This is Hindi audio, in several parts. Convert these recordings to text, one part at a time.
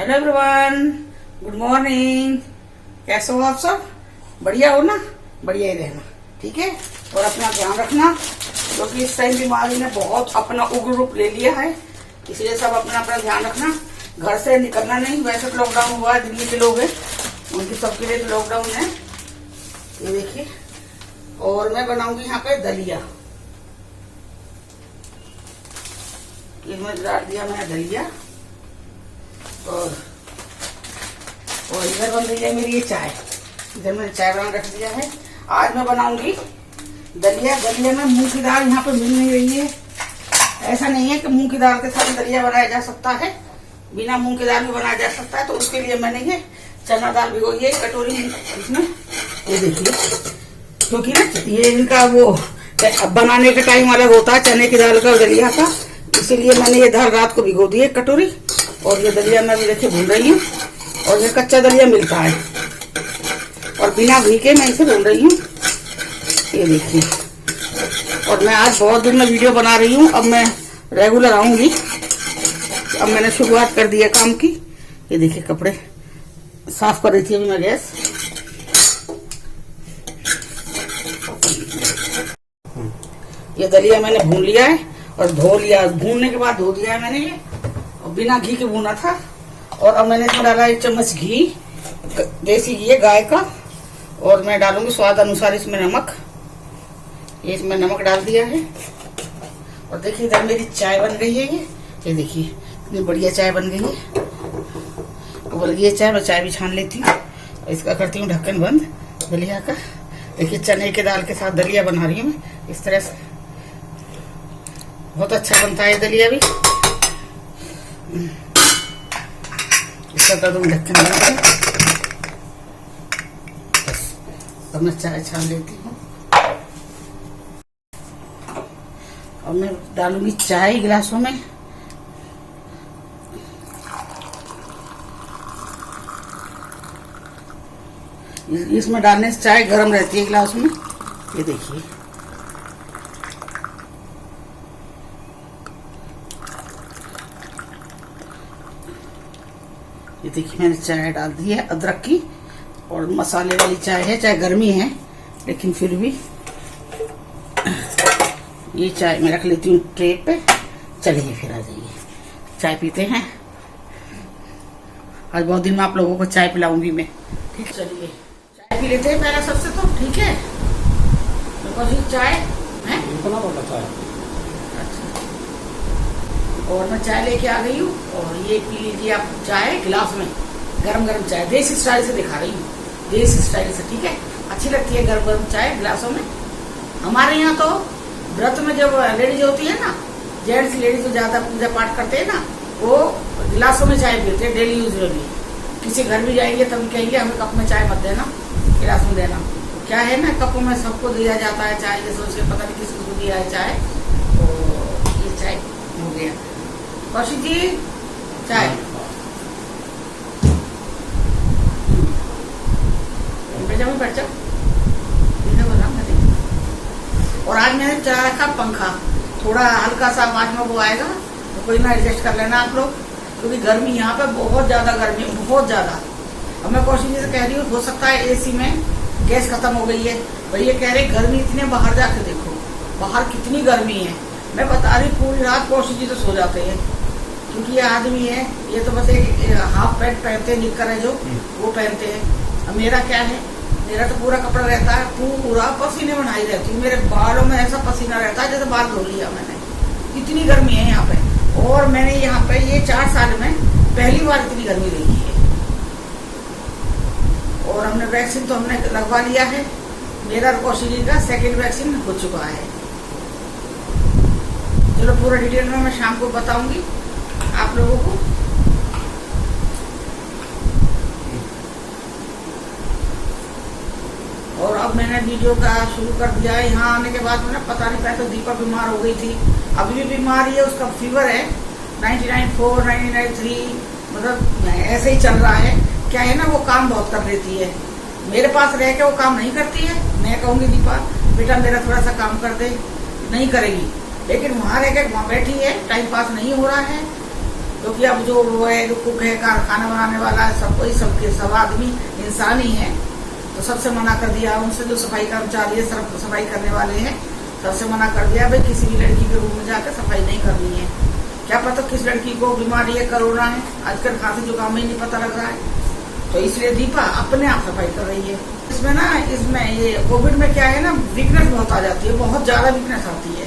Hello everyone, good morning. कैसे हो आप सब? बढ़िया हो ना? बढ़िया ही रहना, ठीक है। और अपना ध्यान रखना, क्योंकि इस टाइम बीमारी ने बहुत अपना उग्र रूप ले लिया है, इसलिए सब अपना अपना ध्यान रखना। घर से निकलना नहीं। वैसे तो लॉकडाउन हुआ है, दिल्ली के लोग हैं उनकी सबके लिए तो लॉकडाउन है। ये देखिए, और मैं बनाऊंगी यहाँ पे दलिया। इसमें डाल दिया मैंने दलिया, और इधर बन रही है मेरी ये चाय। इधर मैंने चाय बना रख दिया है। आज मैं बनाऊंगी दलिया। दलिया में मूंग की दाल यहाँ पे मिल नहीं रही है। ऐसा नहीं है कि मूंग की दाल के साथ दलिया बनाया जा सकता है, बिना मूंग की दाल भी बनाया जा सकता है। तो उसके लिए मैंने ये चना दाल भिगोई है कटोरी इसमें। ये देखिए, क्योंकि ना ये इनका वो बनाने का टाइम अलग होता है चने की दाल का और दलिया का, इसीलिए मैंने ये दाल रात को भिगो दी है कटोरी। और ये दलिया मैं भी देखिए भून रही हूँ, और ये कच्चा दलिया मिलता है और बिना घी के मैं इसे भून रही हूँ। ये देखिए, और मैं आज बहुत दिन में वीडियो बना रही हूँ। अब मैं रेगुलर आऊंगी। अब मैंने शुरुआत कर दी है काम की। ये देखिए, कपड़े साफ कर रही थी अभी मैं गैस। ये दलिया मैंने भून लिया है और धो लिया। भूनने के बाद धो दिया है मैंने ये, और बिना घी के भूना था। और अब मैंने इसमें डाला 1 चम्मच घी, देसी घी है गाय का। और मैं डालूंगी स्वाद अनुसार इसमें नमक। ये इसमें नमक डाल दिया है। और देखिए, इधर मेरी चाय बन गई है। ये देखिए, इतनी बढ़िया चाय बन गई है। उबल गई है चाय, मैं चाय भी छान लेती हूँ। इसका करती हूँ ढक्कन बंद दलिया का। देखिए, चने की दाल के साथ दलिया बना रही हूँ मैं इस तरह से। बहुत अच्छा बनता है दलिया भी। इसका कर दूँ ढक्कन बंद। बस, अब मैं चाय छान लेती हूँ। और मैं डालूंगी चाय गिलासों में। इसमें डालने से चाय गर्म रहती है गिलास में। ये देखिए, ये देखिए, मैंने चाय डाल दी है अदरक की, और मसाले वाली चाय है। चाय गर्मी है लेकिन फिर भी ये चाय मैं रख लेती हूँ ट्रे पे। चलिए फिर आ जाइए, चाय पीते हैं। आज बहुत दिन में आप लोगों को चाय पिलाऊंगी मैं, ठीक। चलिए चाय पी लेते हैं पहले सबसे, तो ठीक है। तो चाय है चाय। अच्छा, और मैं चाय लेके आ गई हूँ। और ये पी लीजिए आप चाय गिलास में, गरम गरम चाय। देसी स्टाइल से दिखा रही हूँ, देसी स्टाइल से, ठीक है। अच्छी लगती है गरम गरम चाय गिलासों में। हमारे यहाँ तो व्रत में जब लेडीज होती है ना, जेंट्स लेडीज जो ज्यादा पूजा पाठ करते हैं ना, वो गिलासों में चाय पीते हैं डेली यूज में भी। किसी घर भी जाएंगे तब कहेंगे हमें कप में चाय मत देना, गिलास में देना। तो क्या है ना, कपों में सबको दिया जाता है चाय, जैसे उसके पता नहीं किसी को दिया है चाय। तो ये चाय हो गया। कौशिक जी, चाय बैठ जाओ। और आज मैंने चला रखा पंखा, थोड़ा हल्का सा आवाज में वो आएगा तो कोई ना एडजस्ट कर लेना आप लोग, क्योंकि गर्मी यहाँ पे बहुत ज्यादा गर्मी, बहुत ज्यादा। अब मैं कौशिक जी से कह रही हूँ, हो सकता है एसी में गैस खत्म हो गई है। भैया कह रहे गर्मी इतनी, बाहर जाके देखो बाहर कितनी गर्मी है। मैं बता रही, पूरी रात कौशिक जी तो सो जाते हैं, क्योंकि ये आदमी है, ये तो बस एक हाफ पैंट पहनते हैं, निक्कर है जो वो पहनते हैं। अब मेरा क्या है, मेरा तो पूरा कपड़ा रहता है, पूरा पसीने बनाई रहती हूँ। मेरे बालों में ऐसा पसीना रहता है जैसे बाल धो लिया मैंने, इतनी गर्मी है यहाँ पे। और मैंने यहाँ पे ये 4 साल में पहली बार इतनी गर्मी रही है। और हमने वैक्सीन तो हमने लगवा लिया है। मेरा कौशिक जी का 2nd वैक्सीन हो चुका है। चलो पूरा डिटेल में मैं शाम को बताऊंगी आप लोगों को। और अब मैंने वीडियो का शुरू कर दिया है। यहाँ आने के बाद मैंने पता नहीं, पहले तो दीपा बीमार हो गई थी, अभी भी बीमार है। उसका फीवर है 99.4, 99.3, मतलब ऐसे ही चल रहा है। क्या है ना, वो काम बहुत कर लेती है। मेरे पास रह के वो काम नहीं करती है। मैं कहूँगी दीपा बेटा मेरा थोड़ा सा काम कर दे, नहीं करेगी। लेकिन वहाँ रह के वहाँ बैठी है, टाइम पास नहीं हो रहा है। क्योंकि अब जो वो है जो कुक है, खाना बनाने वाला है, सब कोई सब आदमी इंसान ही है। तो सबसे मना कर दिया उनसे, जो सफाई कर्मचारी है, सफाई करने वाले हैं, सबसे मना कर दिया भाई किसी भी लड़की के रूम में जाकर सफाई नहीं करनी है। क्या पता किस लड़की को बीमारी है, कोरोना है, आजकल खांसी जुकाम ही नहीं पता लग रहा है। तो इसलिए दीपा अपने आप सफाई कर रही है। इसमें ये कोविड में क्या है ना, वीकनेस बहुत आ जाती है, बहुत ज्यादा वीकनेस आती है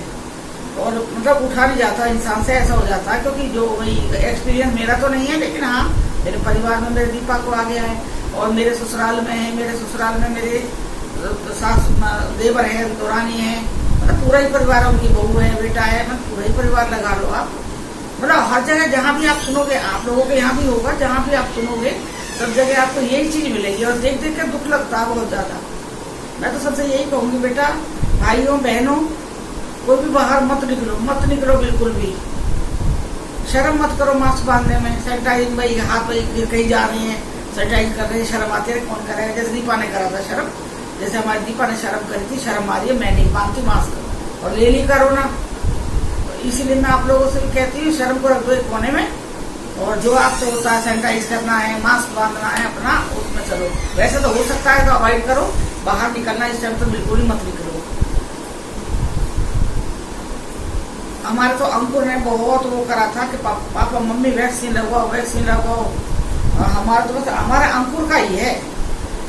और मतलब उठा नहीं जाता इंसान से, ऐसा हो जाता है। क्योंकि जो वही एक्सपीरियंस मेरा तो नहीं है, लेकिन हाँ मेरे परिवार में मेरे दीपा को आ गया है और मेरे ससुराल में है। मेरे ससुराल में मेरे सास देवर है, दौरानी है, मतलब पूरा ही परिवार, उनकी बहू है, बेटा है, मतलब पूरा ही परिवार लगा लो आप। मतलब हर जगह जहाँ भी आप सुनोगे, आप लोगों के यहाँ भी होगा, जहाँ भी आप सुनोगे सब जगह आपको यही चीज मिलेगी और देख देख कर दुख लगता है बहुत ज्यादा। मैं तो सबसे यही कहूंगी बेटा, भाइयों बहनों, कोई भी बाहर मत निकलो बिल्कुल भी। शर्म मत करो मास्क बांधने में, सैनिटाइज भाई हाथ भाई कहीं जा रही है सैनिटाइज कर रही है, शर्म आती है, कौन करेगा। जैसे दीपा ने करा था शर्म, जैसे हमारी दीपा ने शर्म करी थी, शर्म आ रही है, मैं नहीं बांधती मास्क और ले ली कोरोना। तो इसीलिए मैं आप लोगों से भी कहती हूँ, शर्म को रख दो एक कोने में और जो आपसे होता है सैनिटाइज करना है, मास्क बांधना है अपना, उसमें चलो। वैसे तो हो सकता है तो अवॉइड करो, बाहर निकलना इस टाइम तो बिल्कुल ही मत निकलो। हमारे तो अंकुर ने बहुत वो करा था कि पापा मम्मी वैक्सीन लगवाओ। हमारा तो बस हमारा अंकुर का ही है।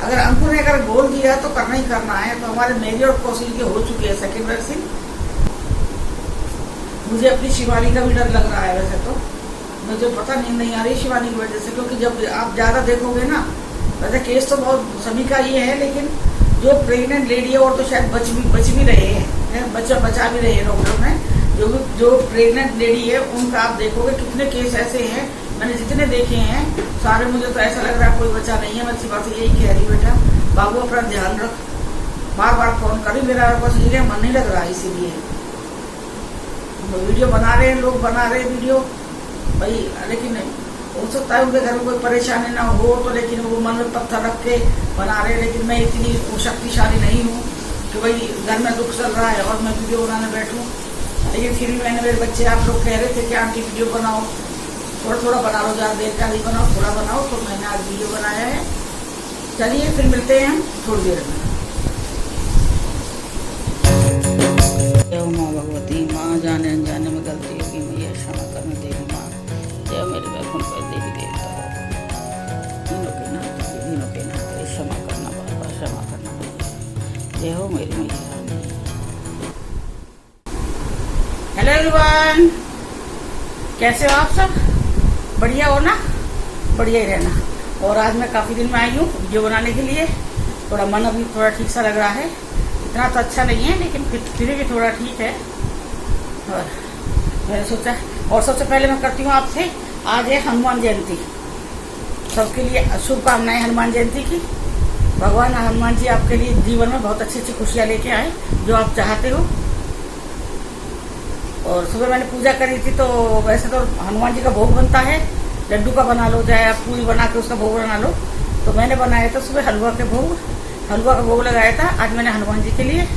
अगर अंकुर ने अगर बोल दिया तो करना ही करना है। तो हमारे मेरी और कौशल की हो चुकी है सेकेंड वैक्सीन। मुझे अपनी शिवानी का भी डर लग रहा है। वैसे तो मुझे पता नहीं आ रही शिवानी की वजह से, क्योंकि जब आप ज्यादा देखोगे ना, वैसे केस तो बहुत सभी का ये है, लेकिन जो प्रेग्नेंट लेडी है और तो शायद बच भी रहे हैं, बचा भी रहे हैं डॉक्टर ने। जो प्रेग्नेंट लेडी है उनका आप देखोगे कितने केस ऐसे हैं, मैंने जितने देखे हैं सारे, मुझे तो ऐसा लग रहा है कोई बचा नहीं है। मैं अच्छी बात यही कह रही बेटा, बाबू अपना ध्यान रख। बार बार फोन करी, मेरा बस ये मन नहीं लग रहा, इसीलिए वीडियो बना रहे हैं, लोग बना रहे हैं वीडियो भाई, लेकिन हो सकता है उनके घर में कोई परेशानी ना हो तो, लेकिन वो मन में पत्थर रख के बना रहे हैं। लेकिन मैं इतनी शक्तिशाली नहीं हूँ कि भाई घर में दुख चल रहा है और मैं वीडियो बनाने बैठूँ। लेकिन फिर भी मैंने, मेरे बच्चे आप लोग कह रहे थे कि आंटी वीडियो बनाओ, थोड़ा बना लो, ज़्यादा देर का नहीं बनाओ, थोड़ा बनाओ, तो मैंने आज वीडियो बनाया है। चलिए फिर मिलते हैं हम थोड़ी देर में। माँ भगवती, माँ जाने अनजाने में गलती होगी मैया क्षमा करना देवी माँ। जय मेरे वैकुंठ पर देवी देवता तीनों के नाथ क्षमा करना बाबा, क्षमा करना मैया। जय हो मेरी मैया। हेलो एवरीवन, कैसे हो आप सब? बढ़िया हो ना? बढ़िया ही रहना। और आज मैं काफ़ी दिन में आई हूँ वीडियो बनाने के लिए। थोड़ा मन अभी थोड़ा ठीक सा लग रहा है, इतना तो अच्छा नहीं है लेकिन फिर भी थोड़ा ठीक है। और मैंने सोचा, और सबसे पहले मैं करती हूँ आपसे, आज है हनुमान जयंती। सबके लिए शुभकामनाएं हनुमान जयंती की। भगवान हनुमान जी आपके लिए जीवन में बहुत अच्छी अच्छी खुशियाँ लेके आए, जो आप चाहते हो। और सुबह मैंने पूजा करी थी, तो वैसे तो हनुमान जी का भोग बनता है, लड्डू का बना लो, चाहे आप पूरी बना के उसका भोग बना लो। तो मैंने बनाया था सुबह हलवा का भोग लगाया था आज मैंने हनुमान जी के लिए,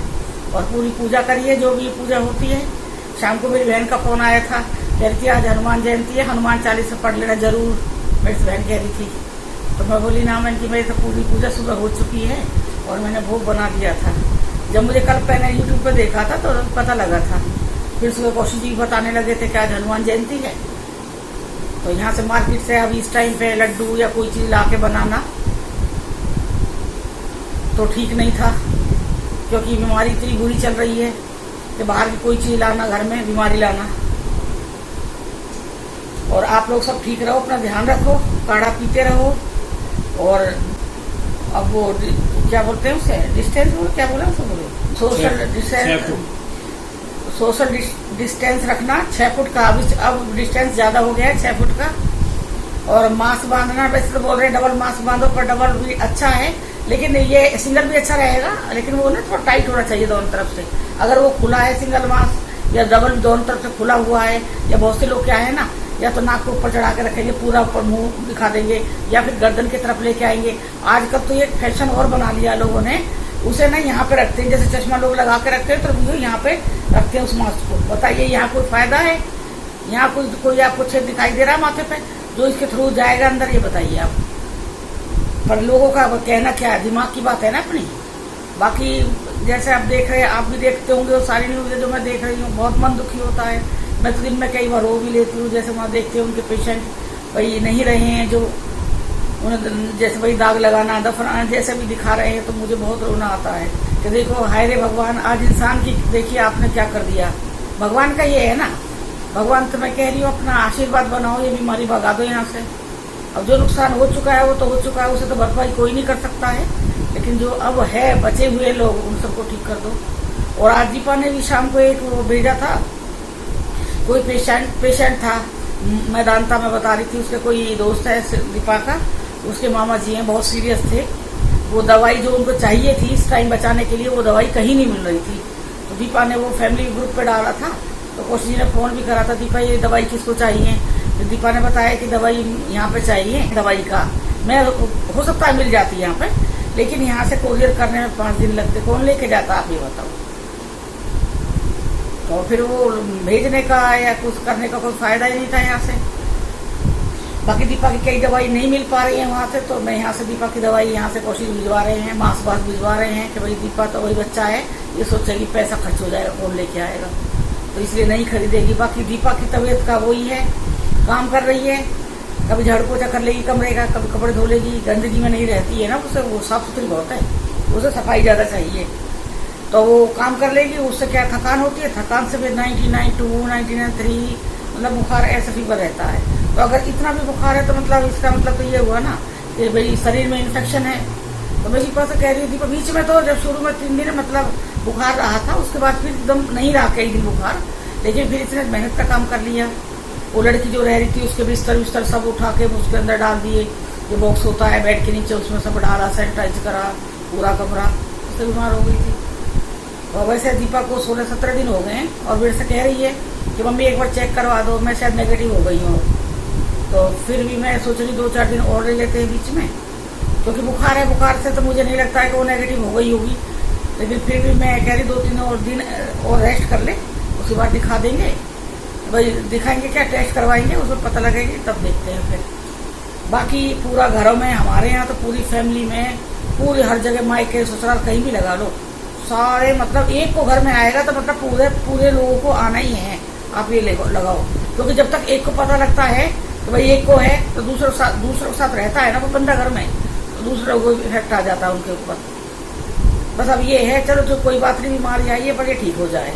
और पूरी पूजा करी है, जो भी पूजा होती है। शाम को मेरी बहन का फोन आया था, कह रही थी आज हनुमान जयंती है, हनुमान चालीसा पढ़ लेना जरूर, मेरी बहन कह रही थी। तो मैं बोली ना, मैंने मेरी तो पूरी पूजा सुबह हो चुकी है और मैंने भोग बना दिया था। जब मुझे कल मैंने यूट्यूब पर देखा था तो पता लगा था। फिर सुबह कौशिक जी बताने लगे थे कि आज हनुमान जयंती है। तो यहाँ से मार्केट से अभी इस टाइम पे लड्डू या कोई चीज़ ला के बनाना तो ठीक नहीं था, क्योंकि बीमारी इतनी बुरी चल रही है कि बाहर की कोई चीज़ लाना घर में बीमारी लाना। और आप लोग सब ठीक रहो, अपना ध्यान रखो, काढ़ा पीते रहो। और अब वो क्या बोलते हैं उसे, डिस्टेंस क्या बोला उसे, बोले सोशल डिस्टेंस रखना 6 फुट का। अब डिस्टेंस ज्यादा हो गया है 6 फुट का। और मास्क बांधना, वैसे तो बोल रहे हैं डबल मास्क बांधो, पर डबल भी अच्छा है, लेकिन ये सिंगल भी अच्छा रहेगा, लेकिन वो ना थोड़ा टाइट होना चाहिए दोनों तरफ से। अगर वो खुला है सिंगल मास्क या डबल दोनों तरफ से खुला हुआ है, या बहुत से लोग क्या है ना, या तो नाक को ऊपर चढ़ा के रखेंगे, पूरा ऊपर मुंह दिखा देंगे, या फिर गर्दन की तरफ लेके आएंगे। आजकल तो ये फैशन और बना लिया लोगों ने, उसे ना यहाँ पे रखते हैं, जैसे चश्मा लोग लगा के रखते हैं, तो वो यहाँ पे रखते हैं उस मास्क को। बताइए यहाँ कोई फायदा है? यहाँ कोई आपको छेद दिखाई दे रहा है माथे पे जो इसके थ्रू जाएगा अंदर, ये बताइए आप। पर लोगों का कहना क्या है, दिमाग की बात है ना अपनी। बाकी जैसे आप देख रहे हैं, आप भी देखते होंगे वो सारी न्यूज़ जो मैं देख रही हूँ, बहुत मन दुखी होता है। मैं तो दिन में कई बार रो भी लेती हूँ। जैसे वहाँ देखते हैं उनके पेशेंट भाई नहीं रहे हैं, जो उन्हें जैसे भाई दाग लगाना, दफनाना जैसे भी दिखा रहे हैं, तो मुझे बहुत रोना आता है कि देखो हाय रे भगवान, आज इंसान की देखिए आपने क्या कर दिया। भगवान का ये है ना, भगवान तो मैं कह रही हूँ अपना आशीर्वाद बनाओ, ये बीमारी भगा दो यहाँ से। अब जो नुकसान हो चुका है वो तो हो चुका है, उसे तो भरपाई कोई नहीं कर सकता है, लेकिन जो अब है बचे हुए लोग उन सबको ठीक कर दो। और आज दीपा ने भी शाम को एक वो भेजा था, कोई पेशेंट था मैदानता में बता रही थी, उसके कोई दोस्त है दीपा का, उसके मामा जी हैं, बहुत सीरियस थे। वो दवाई जो उनको चाहिए थी इस टाइम बचाने के लिए, वो दवाई कहीं नहीं मिल रही थी। तो दीपा ने वो फैमिली ग्रुप पे डाला था, तो कौशिक जी ने फोन भी करा था, दीपा ये दवाई किसको चाहिए। तो दीपा ने बताया कि दवाई यहाँ पे चाहिए, दवाई का मैं हो सकता है मिल जाती है यहाँ पे, लेकिन यहाँ से कोरियर करने में 5 दिन लगते, कौन लेके जाता आप ये बताओ। तो फिर वो भेजने का या कुछ करने का कोई फायदा ही नहीं था यहाँ से। बाकी दीपा की कई दवाई नहीं मिल पा रही है वहाँ से, तो मैं यहाँ से दीपा की दवाई यहाँ से कोशिश भिजवा रहे हैं, मास भिजवा रहे हैं कि भाई दीपा तो वही बच्चा है, ये सोचेगी पैसा खर्च हो जाएगा, कौन लेके आएगा, तो इसलिए नहीं खरीदेगी। बाकी दीपा की तबीयत का वही है, काम कर रही है, कभी झाड़ू पोछा कर लेगी कमरे का, कभी कपड़े धो लेगी, गंदगी में नहीं रहती है ना, उसे वो साफ सुथरी बहुत है, उसे सफाई ज़्यादा चाहिए, तो वो काम कर लेगी। उससे क्या थकान होती है, थकान से फिर 99.2 99.3 मतलब बुखार ऐसा फीवर रहता है। तो अगर इतना भी बुखार है तो मतलब इसका मतलब तो ये हुआ ना कि भाई शरीर में इन्फेक्शन है। तो मैं दीपा से कह रही थी, बीच में तो जब शुरू में 3 दिन मतलब बुखार रहा था, उसके बाद फिर एकदम नहीं रहा कई दिन बुखार, लेकिन फिर इसने मेहनत का काम कर लिया। वो लड़की जो रह रही थी उसके बिस्तर सब उठा के उसके अंदर डाल दिए, जो बॉक्स होता है बेड के नीचे, उसमें सब डाला, सैनिटाइज करा पूरा कमरा, उससे बीमार हो गई थी। और वैसे दीपा को 16-17 दिन हो गए हैं, और मेरे से कह रही है कि मम्मी एक बार चेक करवा दो, मैं शायद नेगेटिव हो गई हूँ। तो फिर भी मैं सोच रही 2-4 दिन और ले लेते हैं बीच में, क्योंकि बुखार है, बुखार से तो मुझे नहीं लगता है कि वो नेगेटिव हो गई होगी, लेकिन फिर भी मैं कह रही 2-3 और दिन और रेस्ट कर ले, उसके बाद दिखा देंगे। भाई दिखाएंगे क्या, टेस्ट करवाएंगे, उसमें पता लगेगी, तब देखते हैं फिर। बाकी पूरा घरों में हमारे यहाँ तो पूरी फैमिली में पूरी हर जगह मायके ससुराल कहीं भी लगा लो, सारे मतलब एक को घर में आएगा तो मतलब पूरे लोगों को आना ही है, आप ये लगाओ। क्योंकि जब तक एक को पता लगता है तो भाई एक को है तो दूसरों के साथ रहता है ना वो बंदा घर में, तो दूसरे लोगों को इफेक्ट आ जाता है उनके ऊपर। बस अब ये है, चलो जो कोई बात नहीं, बीमारी आई है पर ये ठीक हो जाए।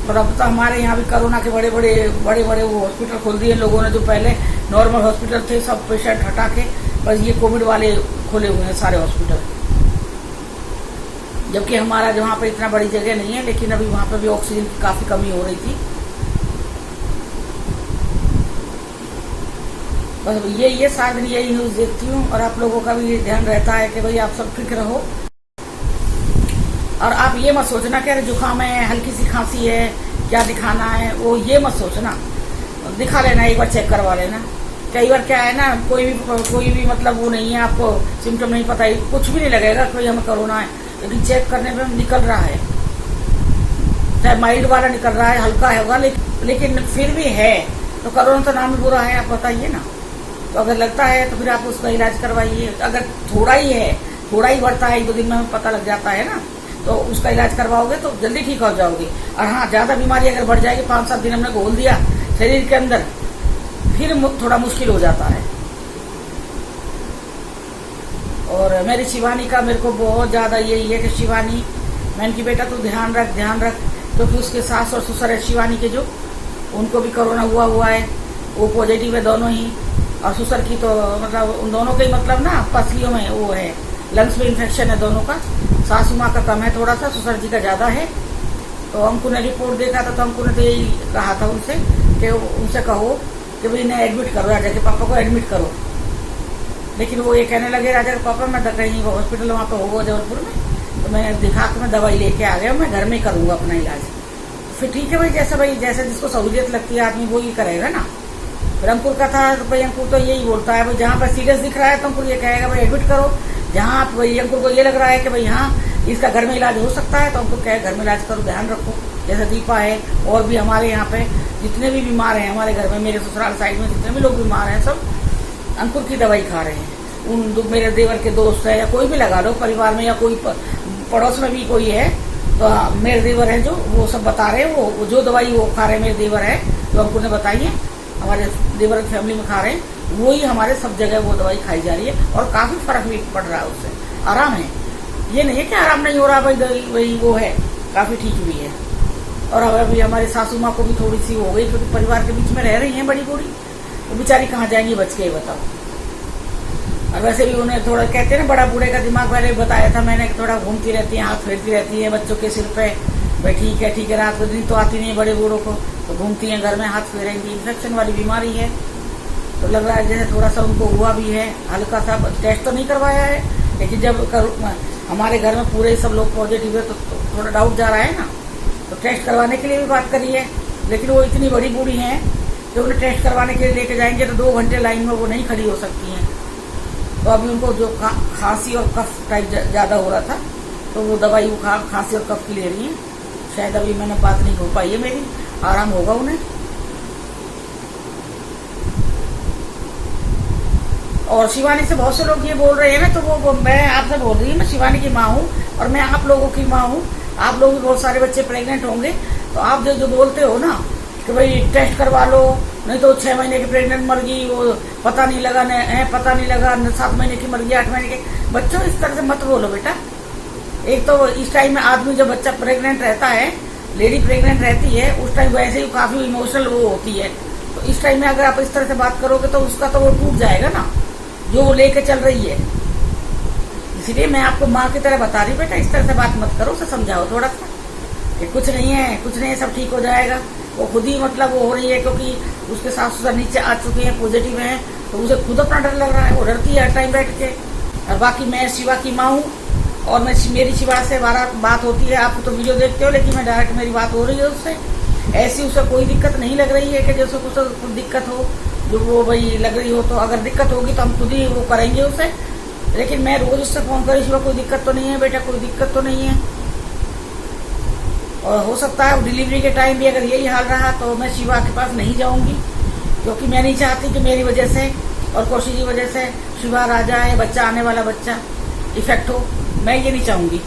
और अब तो हमारे यहाँ भी कोरोना के बड़े बड़े वो हॉस्पिटल खोल दिए लोगों ने, जो पहले नॉर्मल हॉस्पिटल थे सब पेशेंट हटा के बस ये कोविड वाले खोले हुए हैं सारे हॉस्पिटल। जबकि हमारा जहाँ पर इतना बड़ी जगह नहीं है, लेकिन अभी वहाँ पर भी ऑक्सीजन की काफ़ी कमी हो रही थी। बस ये सारा दिन यही न्यूज़ देखती हूँ, और आप लोगों का भी ध्यान रहता है कि भाई आप सब ठीक रहो। और आप ये मत सोचना कि अरे जुकाम है, हल्की सी खांसी है, क्या दिखाना है, वो ये मत सोचना, दिखा लेना, एक बार चेक करवा लेना। कई बार क्या है ना, कोई भी मतलब वो नहीं है, आपको सिम्टम नहीं पता, कुछ भी नहीं लगेगा कोई हमें कोरोना है, लेकिन चेक करने में निकल रहा है, चाहे माइल्ड वाला निकल रहा है, हल्का होगा, लेकिन फिर भी है, तो कोरोना तो नाम ही बुरा है, आप बताइए ना। तो अगर लगता है तो फिर आप उसका इलाज करवाइए। अगर थोड़ा ही है, थोड़ा ही बढ़ता है, 1-2 दिन में हमें पता लग जाता है ना, तो उसका इलाज करवाओगे तो जल्दी ठीक हो जाओगे। और हाँ, ज़्यादा बीमारी अगर बढ़ जाएगी, 5-7 दिन हमने घोल दिया शरीर के अंदर, फिर थोड़ा मुश्किल हो जाता है। और मेरी शिवानी का मेरे को बहुत ज़्यादा यही है कि शिवानी, मैंने की बेटा तू ध्यान रख, क्योंकि उसके सास और ससुर है शिवानी के, जो उनको भी कोरोना हुआ है, वो पॉजिटिव है दोनों ही। और ससुर की तो मतलब उन दोनों के ही मतलब ना पसलियों में वो है, लंग्स में इन्फेक्शन है दोनों का। सासू माँ का कम है थोड़ा सा, ससुर जी का ज़्यादा है। तो अंकु ने रिपोर्ट देखा था, तो अंकु ने तो यही कहा था उनसे कि उनसे कहो कि भाई इन्हें एडमिट करो, राजा के पापा को एडमिट करो। लेकिन वो ये कहने लगे, राजा के पापा मैं कहीं हॉस्पिटल वहाँ पर होगा जबलपुर में, तो मैं दिखा के मैं दवाई लेके आ गया, मैं घर में करूँगा अपना इलाज। फिर ठीक है भाई, जैसे जिसको सहूलियत लगती है आदमी वो ही करेगा ना। फिर अंकुर का था तो भाई अंकुर तो यही बोलता है, भाई जहाँ पर सीरियस दिख रहा है तो अंकुर ये कहेगा भाई एडमिट करो। जहाँ भाई अंकुर को ये लग रहा है कि भाई हाँ इसका घर में इलाज हो सकता है, तो अंकुर कहे घर में इलाज करो, ध्यान रखो। जैसे दीपा है, और भी हमारे यहाँ पे जितने भी बीमार हैं हमारे घर में, मेरे ससुराल साइड में जितने भी लोग बीमार हैं सब अंकुर की दवाई खा रहे हैं। मेरे देवर के दोस्त है या कोई भी लगा लो परिवार में, या कोई पड़ोस में भी कोई है तो मेरे देवर है जो वो सब बता रहे हैं, वो जो दवाई वो खा रहे हैं, मेरे देवर है जो अंकुर ने बताई है, हमारे देवर की फैमिली में खा रहे हैं, वही हमारे सब जगह वो दवाई खाई जा रही है और काफी फर्क भी पड़ रहा है, उससे आराम है। ये नहीं है कि आराम नहीं हो रहा भाई वो है, काफी ठीक भी है। और अब अभी हमारी सासू माँ को भी थोड़ी सी हो गई, क्योंकि परिवार के बीच में रह रही है बड़ी बूढ़ी, वो बेचारी कहाँ जाएंगी बच के, बताओ। और वैसे भी उन्हें थोड़ा कहते हैं ना, बड़ा बूढ़े का दिमाग, पहले बताया था मैंने, थोड़ा घूमती रहती है, हाथ फेरती रहती है बच्चों के सिर पे, भाई ठीक है रात को दिन तो आती नहीं है बड़े बूढ़ों को, तो घूमती है घर में हाथ फेरेंगी, इन्फेक्शन वाली बीमारी है। तो लग रहा है जैसे थोड़ा सा उनको हुआ भी है, हल्का सा। टेस्ट तो नहीं करवाया है, लेकिन जब हमारे घर में पूरे सब लोग पॉजिटिव है तो थोड़ा डाउट जा रहा है ना, तो टेस्ट करवाने के लिए भी बात करी है। लेकिन वो इतनी बड़ी बूढ़ी हैं कि उन्हें टेस्ट करवाने के लिए लेके जाएंगे तो 2 घंटे लाइन में वो नहीं खड़ी हो सकती हैं। तो अभी उनको जो खांसी और कफ टाइप ज़्यादा हो रहा था, तो वो दवाई वो खांसी और कफ की ले रही है। शायद अभी मैंने बात नहीं हो पाई है मेरी, आराम होगा उन्हें। और शिवानी से बहुत से लोग ये बोल रहे हैं ना, तो वो मैं आपसे बोल रही हूँ, मैं शिवानी की माँ हूँ और मैं आप लोगों की माँ हूँ। आप लोग भी बहुत सारे बच्चे प्रेग्नेंट होंगे, तो आप जो बोलते हो ना कि भाई टेस्ट करवा लो, नहीं तो 6 महीने की प्रेग्नेंट मर गई, वो पता नहीं लगा, 7 महीने की मर गई, 8 महीने के। बच्चों इस तरह से मत बोलो बेटा। एक तो इस टाइम में आदमी जब बच्चा प्रेग्नेंट रहता है, लेडी प्रेग्नेंट रहती है, उस टाइम वैसे ही काफी इमोशनल वो होती है। तो इस टाइम में अगर आप इस तरह से बात करोगे तो उसका तो वो टूट जाएगा ना, जो वो लेके चल रही है। इसलिए मैं आपको माँ की तरह बता रही, बेटा इस तरह से बात मत करो, उसे समझाओ थोड़ा सा कि कुछ नहीं है, सब ठीक हो जाएगा। वो खुद ही मतलब वो हो रही है, क्योंकि उसके सास ससुर नीचे आ चुके हैं, पॉजिटिव हैं, तो उसे खुद अपना डर लग रहा है, वो डरती है हर टाइम बैठ के। और बाकी मैं शिवा की माँ हूँ और मेरी शिवा से बात होती है, आप तो वीडियो देखते हो, लेकिन मैं डायरेक्ट मेरी बात हो रही है उससे। ऐसी उसे कोई दिक्कत नहीं लग रही है कि जैसे कुछ दिक्कत हो, जो वो भाई लग रही हो। तो अगर दिक्कत होगी तो हम खुद ही वो करेंगे उसे, लेकिन मैं रोज उससे फोन करी, शिवा कोई दिक्कत तो नहीं है बेटा, कोई दिक्कत तो नहीं है। और हो सकता है डिलीवरी के टाइम भी अगर यही हाल रहा तो मैं शिवा के पास नहीं जाऊंगी, क्योंकि मैं नहीं चाहती कि मेरी वजह से और कौशिक की वजह से शिवा राजा है बच्चा, आने वाला बच्चा इफेक्ट हो। मैं ये नहीं चाहूंगी।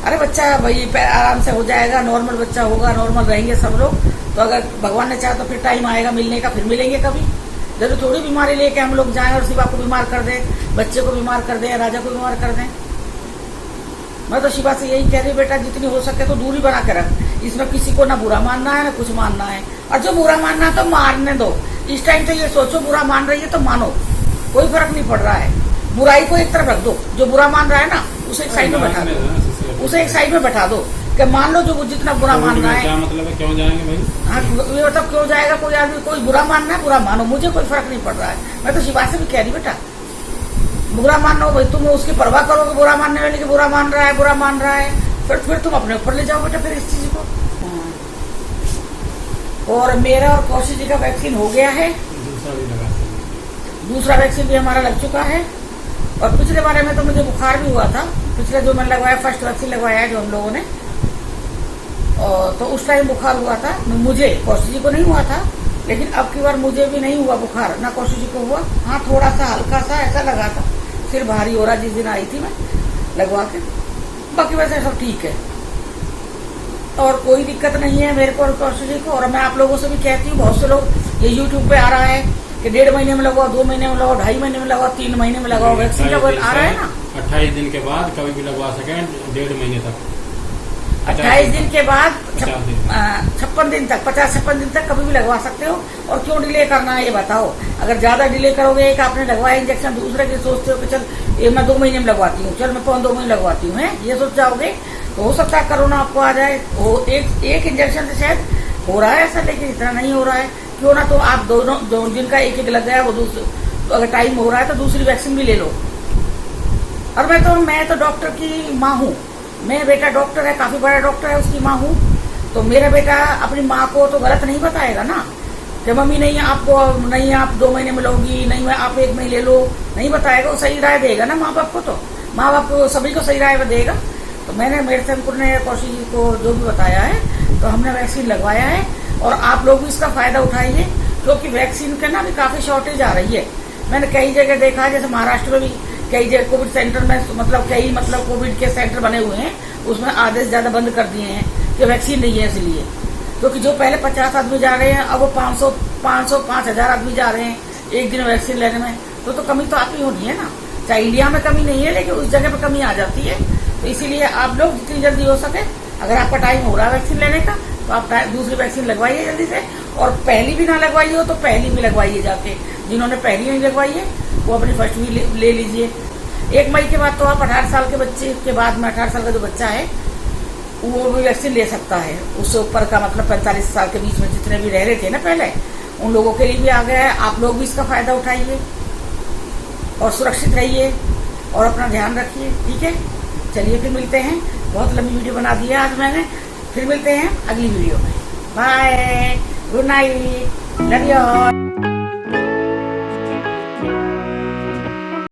अरे बच्चा भाई आराम से हो जाएगा, नॉर्मल बच्चा होगा, नॉर्मल रहेंगे सब लोग। तो अगर भगवान ने चाहा तो फिर टाइम आएगा मिलने का, फिर मिलेंगे कभी। जरूर थोड़ी बीमारी लेके हम लोग जाएं और शिवा को बीमार कर दें, बच्चे को बीमार कर दें, राजा को बीमार कर दें। मैं तो शिवा से यही कह रही बेटा, जितनी हो सके तो दूरी बना के रख। इसमें किसी को ना बुरा मानना है ना कुछ मानना है, और जो बुरा मानना है तो मारने दो। इस टाइम तो ये सोचो बुरा मान रही है तो मानो, कोई फर्क नहीं पड़ रहा है। बुराई को एक तरफ रख दो, जो बुरा मान रहा है ना उसे एक साइड में बैठा दो, उसे एक साइड में बैठा दो कि मान लो जो जितना बुरा मान रहा है। क्या मतलब है, क्यों जाएंगे भाई? हाँ ये मतलब क्यों जाएगा कोई आदमी, कोई बुरा मानना है बुरा मानो, मुझे कोई फर्क नहीं पड़ रहा है। मैं तो शिवा से भी कह रही बेटा, बुरा मानो भाई, तुम उसकी परवाह करोगे बुरा मानने वाले की, बुरा मान रहा है, फिर तुम अपने ऊपर ले जाओ बेटा फिर इस चीज को। और मेरा और कौशिक जी का वैक्सीन हो गया है, दूसरा वैक्सीन भी हमारा लग चुका है। और पिछले बारे में तो मुझे बुखार भी हुआ था, पिछले जो मैंने लगवाया, फर्स्ट वैक्सीन लगवाया है जो हम लोगों ने, और तो उस टाइम बुखार हुआ था मुझे, कौशिक जी को नहीं हुआ था। लेकिन अब की बार मुझे भी नहीं हुआ बुखार, ना कौशिक जी को हुआ। हाँ थोड़ा सा हल्का सा ऐसा लगा था, सिर भारी हो रहा जिस दिन आई थी मैं लगवा के, बाकी वैसे सब ठीक है और कोई दिक्कत नहीं है मेरे को और कौशिक जी को। और मैं आप लोगों से भी कहती हूँ, बहुत से लोग ये यूट्यूब पे आ रहा है कि 1.5 महीने में लगाओ, 2 महीने में लगाओ, 2.5 महीने में लगाओ, 3 महीने में लगाओ, वैक्सीन का आ रहा है ना। 28 दिन के बाद कभी भी लगवा सके, 1.5 महीने तक, 28 दिन के बाद 56 दिन तक, 50-56 दिन तक कभी भी लगवा सकते हो। और क्यों डिले करना है ये बताओ। अगर ज्यादा डिले करोगे, एक आपने लगवाया इंजेक्शन, दूसरे के सोचते हो कि चल ये मैं 2 महीने में लगवाती हूँ, चल मैं 2 महीने लगवाती हूँ, ये सोच जाओगे तो हो सकता है कोरोना आपको आ जाए। एक इंजेक्शन से शायद हो रहा है ऐसा, लेकिन इतना नहीं हो रहा है। क्यों ना तो आप दोनों जिनका एक लग गया वो दूसरे, तो अगर टाइम हो रहा है तो दूसरी वैक्सीन भी ले लो। और मैं तो डॉक्टर की माँ हूँ, मैं बेटा डॉक्टर है, काफी बड़ा डॉक्टर है, उसकी माँ हूँ। तो मेरा बेटा अपनी माँ को तो गलत नहीं बताएगा ना कि मम्मी नहीं आपको, नहीं आप 2 महीने में लोगी, नहीं आप 1 महीने ले लो, नहीं बताएगा। वो सही राय देगा ना माँ बाप को, तो माँ बाप को सभी को सही राय देगा। तो मैंने मेरे से अंकुर ने कौशिक जी को जो भी बताया है तो हमने वैक्सीन लगवाया है और आप लोग भी इसका फायदा उठाइए, क्योंकि वैक्सीन का ना भी काफी शॉर्टेज आ रही है। मैंने कई जगह देखा है, जैसे महाराष्ट्र में भी कई जगह कोविड सेंटर में कई कोविड के सेंटर बने हुए हैं, उसमें आधे से ज्यादा बंद कर दिए हैं कि वैक्सीन नहीं है इसलिए। क्योंकि जो पहले 50 आदमी जा रहे हैं, अब वो 500, 5,000 आदमी जा रहे हैं एक दिन वैक्सीन लेने में, तो कमी तो आप ही होनी है ना। चाहे इंडिया में कमी नहीं है, लेकिन उस जगह पर कमी आ जाती है। तो इसीलिए आप लोग जितनी जल्दी हो सके, अगर आपका टाइम हो रहा है वैक्सीन लेने का, तो आप दूसरी वैक्सीन लगवाइए जल्दी से। और पहली भी ना लगवाई हो तो पहली भी लगवाइए जाके। जिन्होंने पहली नहीं लगवाई है वो अपनी फर्स्ट भी ले लीजिए। 1 मई के बाद तो आप 18 साल के बच्चे के बाद में 18 साल का जो बच्चा है वो भी वैक्सीन ले सकता है। उससे ऊपर का 45 साल के बीच में जितने भी रह रहे थे ना पहले, उन लोगों के लिए भी आ गया है। आप लोग भी इसका फायदा उठाइए और सुरक्षित रहिए और अपना ध्यान रखिए, ठीक है। चलिए फिर मिलते हैं। बहुत लंबी वीडियो बना दी है आज मैंने। फिर मिलते हैं अगली वीडियो में। Bye, good night, love you all.